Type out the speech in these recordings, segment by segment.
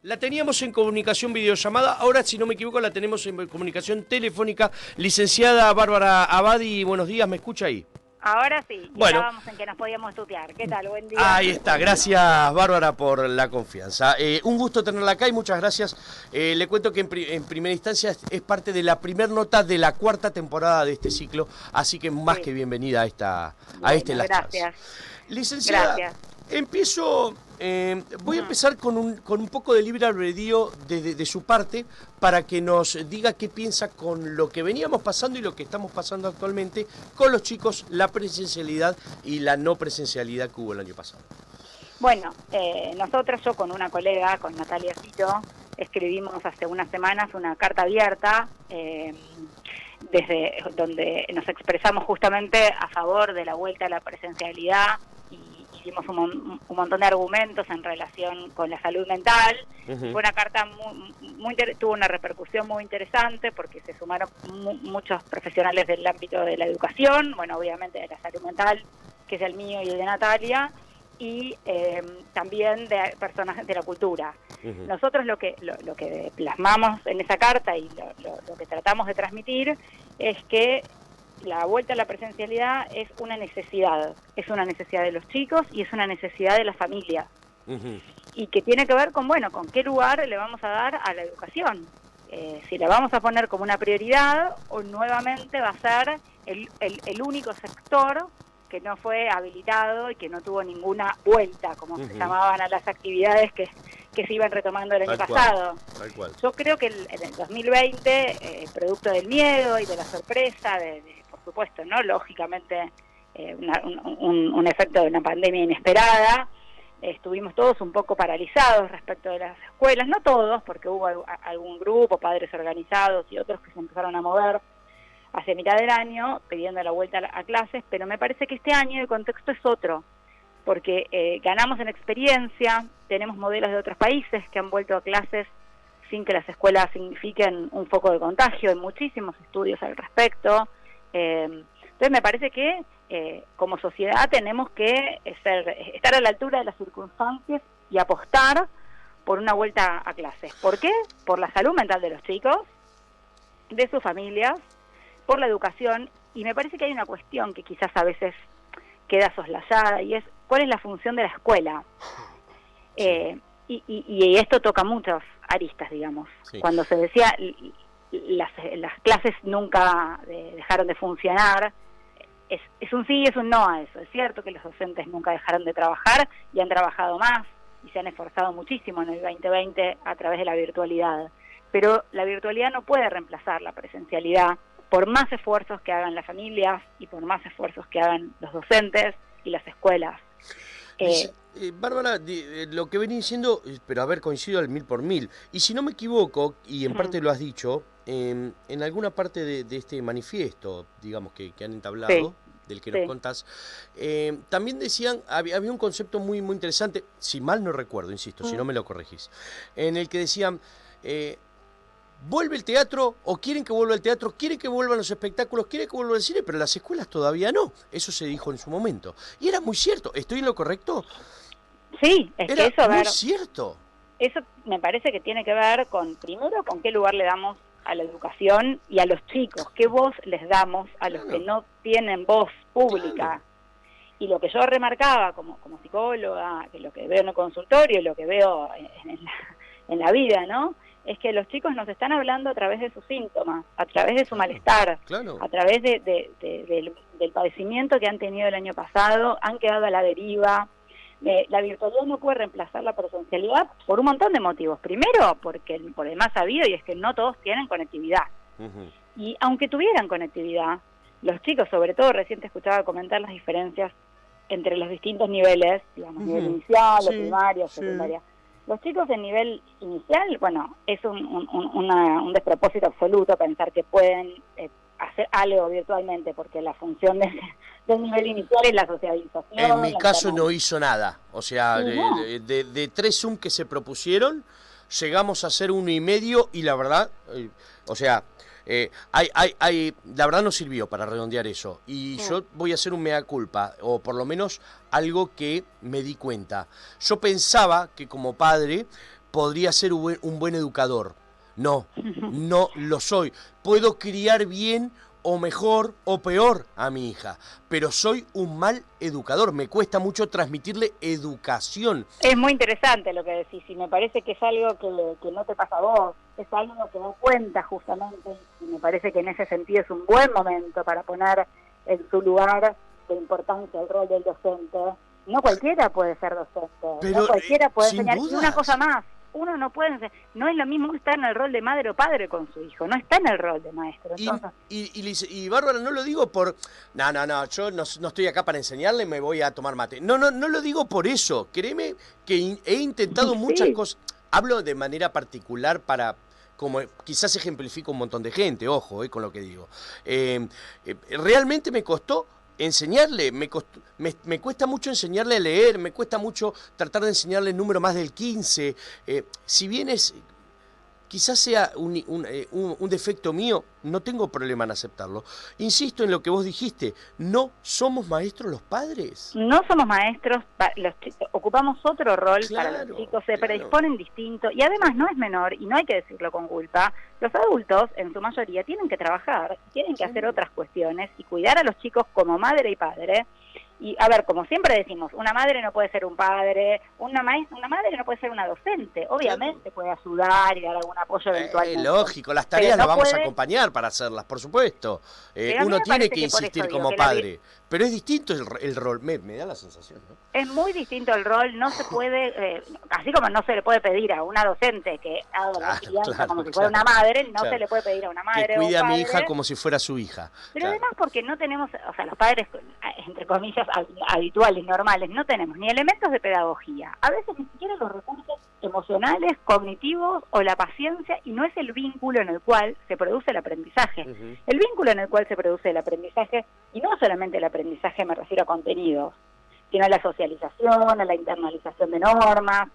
La teníamos en comunicación videollamada, ahora si no me equivoco la tenemos en comunicación telefónica. Licenciada Bárbara Abadi, buenos días, ¿me escucha ahí? Ahora sí, Bueno, estábamos en que nos podíamos tutear. ¿Qué tal? Buen día. ahí está, gracias Bárbara por la confianza. Un gusto tenerla acá y muchas gracias. Le cuento que en primera instancia es parte de la primer nota de la cuarta temporada de este ciclo, así que más que bienvenida a este Las Chances. Gracias. Licenciada, Gracias. voy a empezar con un poco de libre albedrío de su parte para que nos diga qué piensa con lo que veníamos pasando y lo que estamos pasando actualmente con los chicos, la presencialidad y la no presencialidad que hubo el año pasado. Bueno, nosotras, yo con una colega, con Natalia Cito, escribimos hace unas semanas una carta abierta desde donde nos expresamos justamente a favor de la vuelta a la presencialidad y hicimos un montón de argumentos en relación con la salud mental. Fue una carta tuvo una repercusión muy interesante porque se sumaron muchos profesionales del ámbito de la educación, bueno, obviamente de la salud mental, que es el mío y el de Natalia, y también de personas de la cultura. Nosotros lo que plasmamos en esa carta y lo que tratamos de transmitir es que la vuelta a la presencialidad es una necesidad de los chicos y es una necesidad de las familias, y que tiene que ver con, bueno, con qué lugar le vamos a dar a la educación, si la vamos a poner como una prioridad o nuevamente va a ser el único sector que no fue habilitado y que no tuvo ninguna vuelta, como se llamaban a las actividades que se iban retomando el año pasado. Tal cual. Yo creo que en el 2020, producto del miedo y de la sorpresa, por supuesto, ¿no? Lógicamente, un efecto de una pandemia inesperada, estuvimos todos un poco paralizados respecto de las escuelas, no todos, porque hubo algún grupo, padres organizados y otros que se empezaron a mover hacia mitad del año pidiendo la vuelta a clases, pero me parece que este año el contexto es otro, porque ganamos en experiencia, tenemos modelos de otros países que han vuelto a clases sin que las escuelas signifiquen un foco de contagio, hay muchísimos estudios al respecto. Entonces me parece que como sociedad tenemos que estar a la altura de las circunstancias y apostar por una vuelta a clases. ¿Por qué? Por la salud mental de los chicos, de sus familias, por la educación, y me parece que hay una cuestión que quizás a veces queda soslayada, y es ¿cuál es la función de la escuela? Y esto toca muchas aristas, digamos. Sí. Cuando se decía las clases nunca dejaron de funcionar, es un sí y es un no a eso. Es cierto que los docentes nunca dejaron de trabajar y han trabajado más y se han esforzado muchísimo en el 2020 a través de la virtualidad, pero la virtualidad no puede reemplazar la presencialidad, por más esfuerzos que hagan las familias y por más esfuerzos que hagan los docentes y las escuelas. Bárbara, lo que venís diciendo, pero a ver, coincido al 1000 por 1000. Y si no me equivoco, y en parte lo has dicho, en alguna parte de este manifiesto, digamos, que han entablado, del que nos contás, también decían, había un concepto muy, muy interesante, si mal no recuerdo, insisto, si no me lo corregís, en el que decían... ¿vuelve el teatro o quieren que vuelva el teatro? ¿Quieren que vuelvan los espectáculos? ¿Quieren que vuelva el cine? Pero las escuelas todavía no. Eso se dijo en su momento. Y era muy cierto. ¿Estoy en lo correcto? Sí, es que eso, muy cierto. Eso me parece que tiene que ver con, primero, con qué lugar le damos a la educación y a los chicos. ¿Qué voz les damos a los que no tienen voz pública? Y lo que yo remarcaba como psicóloga, que lo que veo en el consultorio, lo que veo en la vida, ¿no?, es que los chicos nos están hablando a través de sus síntomas, a través de su malestar, a través del padecimiento que han tenido el año pasado, han quedado a la deriva. La virtualidad no puede reemplazar la presencialidad por un montón de motivos. Primero, por el más sabido, y es que no todos tienen conectividad. Y aunque tuvieran conectividad, los chicos, sobre todo, recién te escuchaba comentar las diferencias entre los distintos niveles, digamos, nivel inicial, primaria, secundaria. Los chicos de nivel inicial, bueno, es un despropósito absoluto pensar que pueden hacer algo virtualmente, porque la función del nivel inicial es la socialización. En mi caso no hizo nada, o sea, de 3 Zoom que se propusieron, llegamos a hacer 1,5 y la verdad, la verdad no sirvió para redondear eso. Y yo voy a hacer un mea culpa, o por lo menos algo que me di cuenta. Yo pensaba que como padre podría ser un buen educador. No, no lo soy. Puedo criar bien o mejor o peor a mi hija, pero soy un mal educador. Me cuesta mucho transmitirle educación. Es muy interesante lo que decís y me parece que es algo que no te pasa a vos, es algo que da cuenta justamente y me parece que en ese sentido es un buen momento para poner en su lugar de importancia el rol del docente. No cualquiera puede ser docente, Pero, no cualquiera puede sin enseñar. dudas. Y una cosa más, uno no puede enseñar, no es lo mismo estar en el rol de madre o padre con su hijo, no está en el rol de maestro. Entonces, Y Bárbara, no lo digo por... No, yo no estoy acá para enseñarle, me voy a tomar mate. No lo digo por eso. Créeme que he intentado muchas cosas. Hablo de manera particular para... Como quizás ejemplifico un montón de gente, ojo, con lo que digo. Realmente me costó enseñarle, me cuesta mucho enseñarle a leer, me cuesta mucho tratar de enseñarle el número más del 15. Si bien quizás sea un defecto mío, no tengo problema en aceptarlo. Insisto en lo que vos dijiste, ¿no somos maestros los padres? no somos maestros, ocupamos otro rol para Claro, los chicos, se claro. predisponen distinto y además no es menor y no hay que decirlo con culpa. Los adultos, en su mayoría, tienen que trabajar, tienen que hacer otras cuestiones y cuidar a los chicos como madre y padre. Y a ver, como siempre decimos, una madre no puede ser un padre, una madre no puede ser una docente, obviamente puede ayudar y dar algún apoyo eventualmente. Lógico, las tareas Pero las no vamos a puede- acompañar para hacerlas, por supuesto. Pero a mí Uno me tiene parece que que por eso insistir digo como que padre, pero es distinto el rol, me da la sensación, ¿no? Es muy distinto el rol, no se puede, así como no se le puede pedir a una docente que haga la crianza como si fuera una madre, no se le puede pedir a una madre que o cuide un a mi padre, hija como si fuera su hija. pero Claro. además porque no tenemos, o sea, los padres, entre comillas, habituales, normales, no tenemos ni elementos de pedagogía, a veces ni siquiera los recursos emocionales, cognitivos o la paciencia, y no es el vínculo en el cual se produce el aprendizaje. Ujú. El vínculo en el cual se produce el aprendizaje, y no solamente el aprendizaje me refiero a contenidos, sino a la socialización, a la internalización de normas.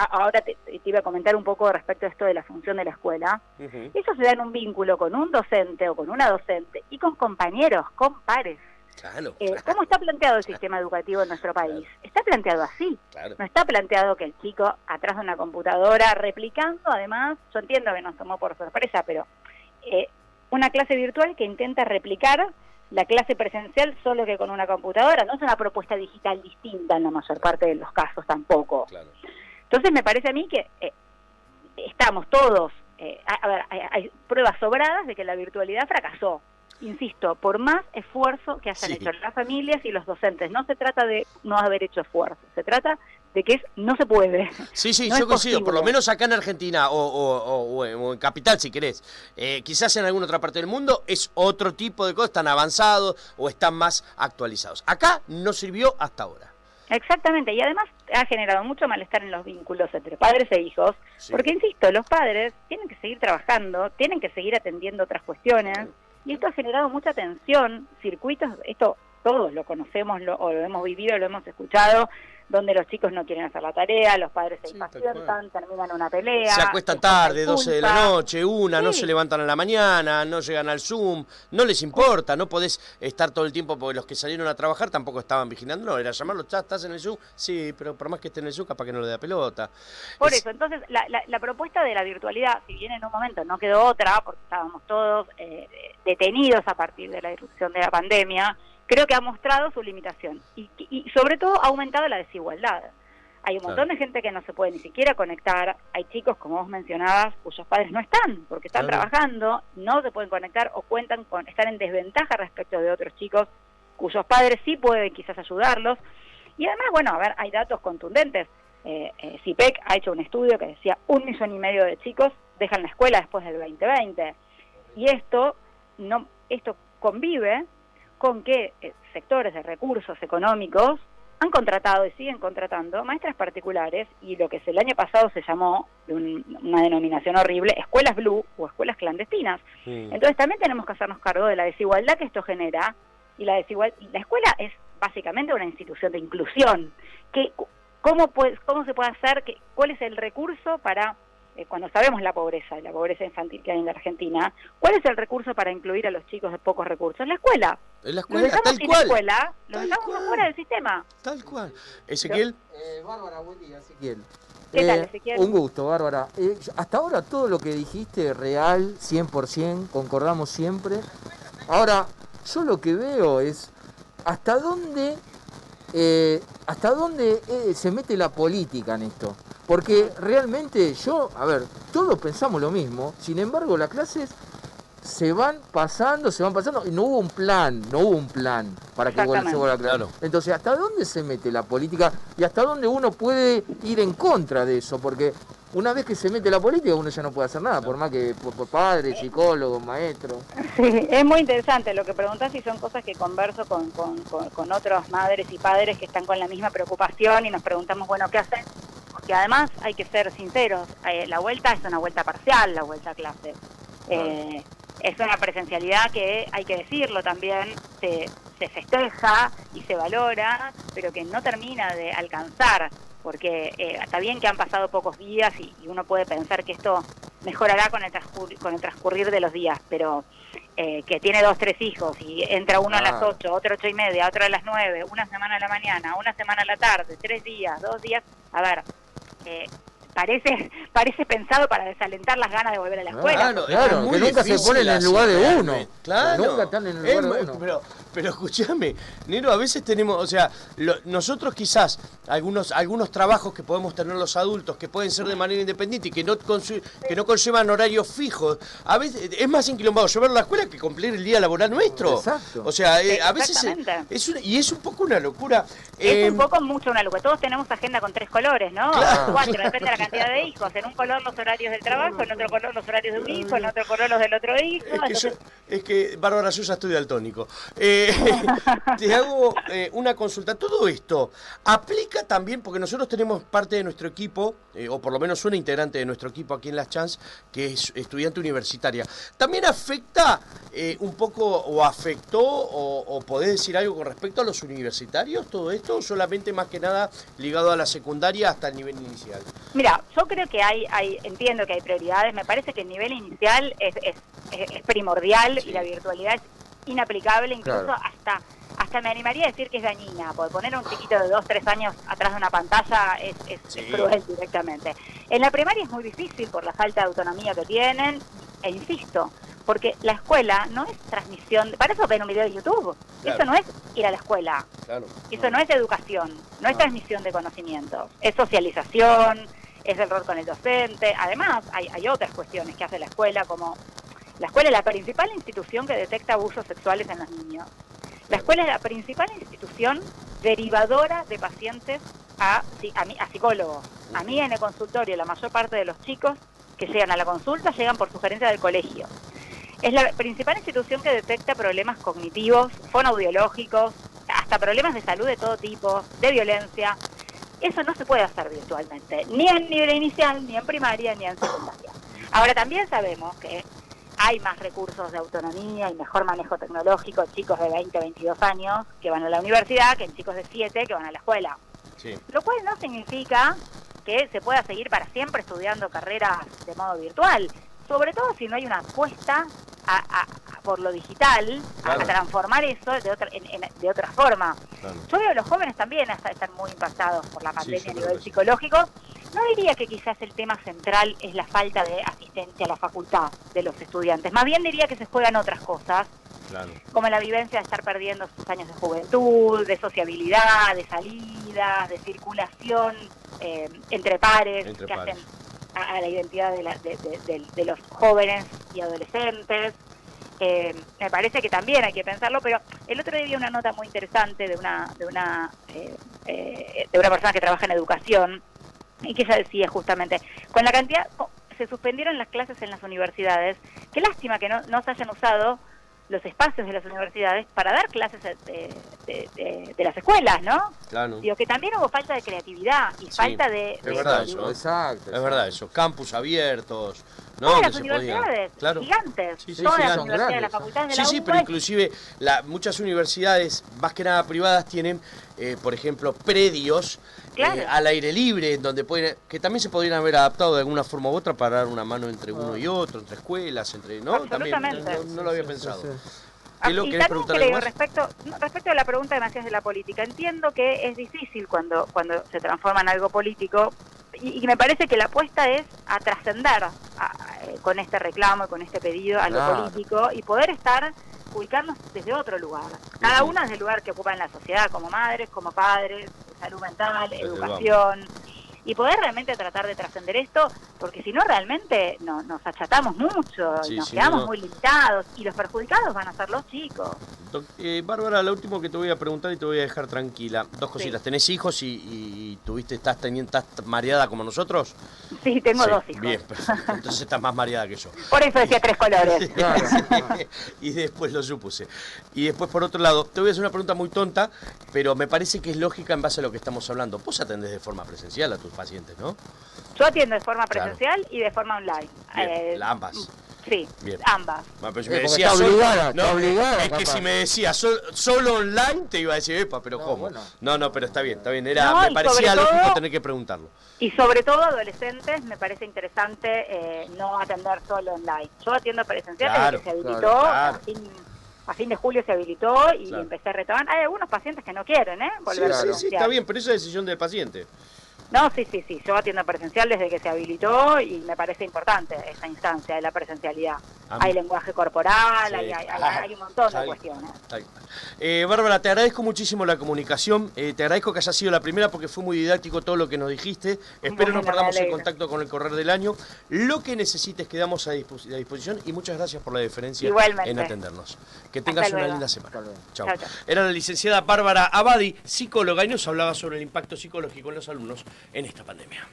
Ahora te iba a comentar un poco respecto a esto de la función de la escuela. Ujú. Eso se da en un vínculo con un docente o con una docente y con compañeros, con pares. Claro, ¿Cómo está planteado el sistema educativo en nuestro país? Está planteado así. claro. No está planteado que el chico atrás de una computadora, replicando además, yo entiendo que nos tomó por sorpresa, pero una clase virtual que intenta replicar la clase presencial solo que con una computadora. No es una propuesta digital distinta en la mayor parte de los casos tampoco. Claro. Entonces me parece a mí que estamos todos, hay pruebas sobradas de que la virtualidad fracasó. Insisto, por más esfuerzo que hayan hecho las familias y los docentes, no se trata de no haber hecho esfuerzo, se trata de que no se puede. Sí, No yo es coincido, por lo posible. menos acá en Argentina o en Capital si querés. Quizás en alguna otra parte del mundo es otro tipo de cosas, están avanzados o están más actualizados. Acá no sirvió hasta ahora. Exactamente, y además ha generado mucho malestar en los vínculos entre padres e hijos, Sí. porque insisto, los padres tienen que seguir trabajando, tienen que seguir atendiendo otras cuestiones, y esto ha generado mucha tensión, circuitos, esto todos lo conocemos, o lo hemos vivido, lo hemos escuchado, donde los chicos no quieren hacer la tarea, los padres se Sí, tal impacientan, terminan una pelea. Se acuestan después hay tarde, 12 de la culpa. noche, no Sí. se levantan a la mañana, no llegan al Zoom, no les importa, no podés estar todo el tiempo, porque los que salieron a trabajar tampoco estaban vigilando, no, era llamarlos, ya estás en el Zoom, sí, pero por más que esté en el Zoom, capaz que no le da pelota. Por eso, entonces, la propuesta de la virtualidad, si bien en un momento no quedó otra, porque estábamos todos detenidos a partir de la irrupción de la pandemia, creo que ha mostrado su limitación y sobre todo ha aumentado la desigualdad. Hay un montón de gente que no se puede ni siquiera conectar, hay chicos, como vos mencionabas, cuyos padres no están, porque están trabajando, no se pueden conectar o están en desventaja respecto de otros chicos cuyos padres sí pueden quizás ayudarlos. Y además, bueno, a ver, hay datos contundentes. CIPEC ha hecho un estudio que decía 1,5 millones de chicos dejan la escuela después del 2020. Y esto convive con que sectores de recursos económicos han contratado y siguen contratando maestras particulares y lo que el año pasado se llamó, una denominación horrible, escuelas blue o escuelas clandestinas. Entonces también tenemos que hacernos cargo de la desigualdad que esto genera, y la escuela es básicamente una institución de inclusión. ¿Cómo se puede hacer? ¿Cuál es el recurso para, cuando sabemos la pobreza infantil que hay en la Argentina, cuál es el recurso para incluir a los chicos de pocos recursos? La escuela. En la Los escuela, dejamos tal sin cual. escuela, los Tal dejamos cual. fuera del sistema. Tal cual. Ezequiel. Bárbara, buen día, Ezequiel. ¿Qué tal, Ezequiel? Un gusto, Bárbara. Hasta ahora todo lo que dijiste real, 100%, concordamos siempre. Ahora, yo lo que veo es hasta dónde se mete la política en esto. Porque realmente todos pensamos lo mismo, sin embargo las clases se van pasando, y no hubo un plan para que se vuelva a clase. Entonces, ¿hasta dónde se mete la política y hasta dónde uno puede ir en contra de eso? Porque una vez que se mete la política uno ya no puede hacer nada, por más que por padres, psicólogos, maestros. Sí, es muy interesante lo que preguntás y son cosas que converso con otros madres y padres que están con la misma preocupación y nos preguntamos, bueno, ¿qué hacen? Porque además hay que ser sinceros, la vuelta es una vuelta parcial, la vuelta a clase. Es una presencialidad que, hay que decirlo también, se festeja y se valora, pero que no termina de alcanzar, porque está bien que han pasado pocos días y uno puede pensar que esto mejorará con el transcurrir de los días, pero que tiene 2, 3 hijos y entra uno a las 8, otro 8:30, otro a las 9, una semana a la mañana, una semana a la tarde, 3 días, 2 días, a ver... Parece pensado para desalentar las ganas de volver a la escuela. Claro, que nunca se ponen en el lugar de uno. Claro. Nunca están en el lugar de uno. Pero escúchame, Nero, a veces tenemos, o sea, nosotros quizás, algunos trabajos que podemos tener los adultos, que pueden ser de manera independiente y que no conllevan horarios fijos, a veces es más enquilombado llevarlo a la escuela que cumplir el día laboral nuestro. Exacto. O sea, a veces es un poco una locura. Es un poco mucho una locura. Todos tenemos agenda con 3 colores, ¿no? Claro. 4, depende de la cantidad de hijos. En un color los horarios del trabajo, en otro color los horarios de un hijo, en otro color los del otro hijo. Es que Bárbara, yo ya estoy daltónico. Te hago una consulta. Todo esto aplica también, porque nosotros tenemos parte de nuestro equipo, o por lo menos una integrante de nuestro equipo aquí en Las Chance, que es estudiante universitaria. ¿También afecta un poco, o afectó, o podés decir algo con respecto a los universitarios, todo esto, o solamente más que nada ligado a la secundaria hasta el nivel inicial? Mira, yo creo que entiendo que hay prioridades. Me parece que el nivel inicial es primordial, sí. Y la virtualidad es inaplicable, incluso claro. hasta me animaría a decir que es dañina, porque poner a un chiquito de 2, 3 años atrás de una pantalla es cruel directamente. En la primaria es muy difícil por la falta de autonomía que tienen, e insisto, porque la escuela no es transmisión, para eso ven un video de YouTube, claro. Eso no es ir a la escuela, claro. Eso no es educación, no es transmisión de conocimientos, es socialización, es el rol con el docente. Además hay otras cuestiones que hace la escuela, como la escuela es la principal institución que detecta abusos sexuales en los niños. La escuela es la principal institución derivadora de pacientes a psicólogos. A mí en el consultorio la mayor parte de los chicos que llegan a la consulta llegan por sugerencia del colegio. Es la principal institución que detecta problemas cognitivos, fonoaudiológicos, hasta problemas de salud de todo tipo, de violencia. Eso no se puede hacer virtualmente, ni en nivel inicial, ni en primaria, ni en secundaria. Ahora también sabemos que hay más recursos de autonomía y mejor manejo tecnológico en chicos de 20, 22 años que van a la universidad que en chicos de 7 que van a la escuela. Sí. Lo cual no significa que se pueda seguir para siempre estudiando carreras de modo virtual, sobre todo si no hay una apuesta por lo digital, claro. A transformar eso de otra forma. Claro. Yo veo a los jóvenes también están muy impactados por la pandemia a nivel psicológico. No diría que quizás el tema central es la falta de asistencia a la facultad de los estudiantes. Más bien diría que se juegan otras cosas, claro. Como la vivencia de estar perdiendo sus años de juventud, de sociabilidad, de salidas, de circulación entre pares, hacen a la identidad de los jóvenes y adolescentes. Me parece que también hay que pensarlo, pero el otro día vi una nota muy interesante de una persona que trabaja en educación, y que ella decía justamente, con la cantidad, se suspendieron las clases en las universidades, qué lástima que no se hayan usado los espacios de las universidades para dar clases de las escuelas, ¿no? Claro. Digo que también hubo falta de creatividad y falta de... Es verdad eso, exacto. Es verdad eso, campus abiertos, ¿no? Todas las universidades, claro. Gigantes, todas las universidades, las facultades de la UBA. Sí, pero inclusive muchas universidades, más que nada privadas, tienen, por ejemplo, predios claro. Al aire libre, donde que también se podrían haber adaptado de alguna forma u otra para dar una mano entre uno y otro, entre escuelas, ¿no? También no lo había pensado. Y también respecto a la pregunta que me hacías de la política, entiendo que es difícil cuando se transforma en algo político y me parece que la apuesta es a trascender con este reclamo y con este pedido a lo político y poder ubicarnos desde otro lugar. Cada una desde el lugar que ocupa en la sociedad, como madres, como padres, salud mental, educación. Y poder realmente tratar de trascender esto, porque si no realmente nos achatamos mucho y nos quedamos muy limitados, y los perjudicados van a ser los chicos. Bárbara, lo último que te voy a preguntar y te voy a dejar tranquila. Dos cositas. ¿Tenés hijos y estás mareada como nosotros? Sí, tengo 2 hijos. Bien, perfecto. Entonces estás más mareada que yo. Por eso decía 3 colores. Y después lo supuse. Y después, por otro lado, te voy a hacer una pregunta muy tonta, pero me parece que es lógica en base a lo que estamos hablando. Vos atendés de forma presencial a tus pacientes, ¿no? Yo atiendo de forma presencial y de forma online. Bien, ambas. Sí, bien. Ambas. Bueno, pero si me decía está obligada, es que si me decía solo online, te iba a decir, epa, pero ¿cómo? Bueno. No, pero está bien. Me parecía lógico tener que preguntarlo. Y sobre todo adolescentes, me parece interesante no atender solo online. Yo atiendo presencial desde que se habilitó, a fin de julio se habilitó y empecé a retomar. Hay algunos pacientes que no quieren, volver a presencial. Sí, está bien, pero esa es decisión del paciente. No, sí, yo atiendo presencial desde que se habilitó y me parece importante esta instancia de la presencialidad. Hay lenguaje corporal, hay un montón de cuestiones. Bárbara, te agradezco muchísimo la comunicación, te agradezco que haya sido la primera porque fue muy didáctico todo lo que nos dijiste. Espero no perdamos el contacto con el correr del año. Lo que necesites quedamos a disposición y muchas gracias por la deferencia en atendernos. Que tengas una linda semana. Chao. Era la licenciada Bárbara Abadi, psicóloga, y nos hablaba sobre el impacto psicológico en los alumnos en esta pandemia.